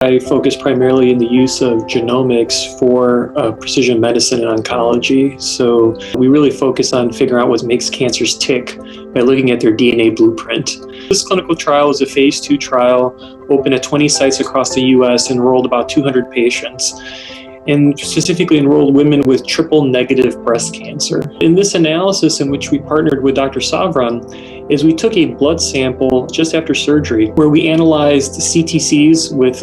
I focus primarily in the use of genomics for precision medicine and oncology. So we really focus on figuring out what makes cancers tick by looking at their DNA blueprint. This clinical trial is a phase 2 trial, open at 20 sites across the U.S., enrolled about 200 patients, and specifically enrolled women with triple-negative breast cancer. In this analysis, in which we partnered with Dr. Savran, is we took a blood sample just after surgery where we analyzed CTCs with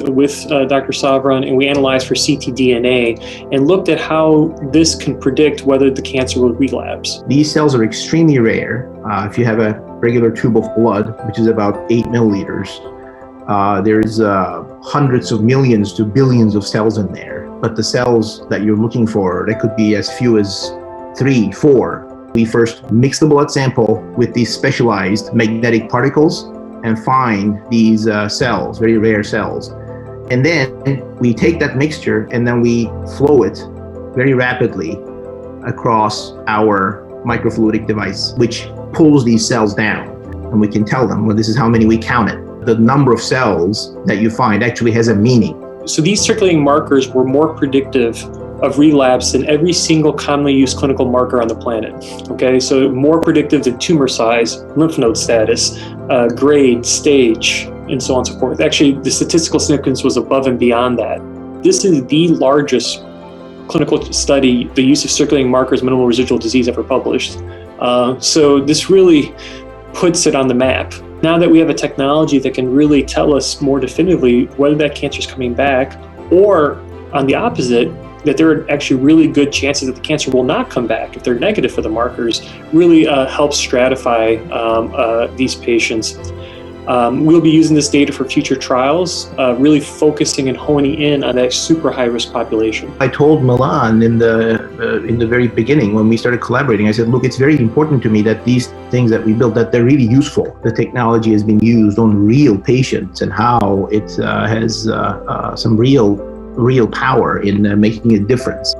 Dr. Savran, and we analyzed for ctDNA and looked at how this can predict whether the cancer will relapse. These cells are extremely rare. If you have a regular tube of blood, which is about 8 milliliters, there's hundreds of millions to billions of cells in there. But the cells that you're looking for, they could be as few as 3, 4. We first mix the blood sample with these specialized magnetic particles and find these cells, very rare cells. And then we take that mixture and then we flow it very rapidly across our microfluidic device, which pulls these cells down. And we can tell them, well, this is how many we counted. The number of cells that you find actually has a meaning. So these circulating markers were more predictive of relapse than every single commonly used clinical marker on the planet. Okay, so more predictive than tumor size, lymph node status, grade, stage, and so on and so forth. Actually, the statistical significance was above and beyond that. This is the largest clinical study, the use of circulating markers, minimal residual disease ever published. So this really puts it on the map. Now that we have a technology that can really tell us more definitively whether that cancer is coming back, or on the opposite, that there are actually really good chances that the cancer will not come back if they're negative for the markers, really helps stratify these patients. We'll be using this data for future trials, really focusing and honing in on that super high-risk population. I told Milan in the very beginning when we started collaborating, I said, look, it's very important to me that these things that we built, that they're really useful. The technology has been used on real patients and how it has some real power in making a difference.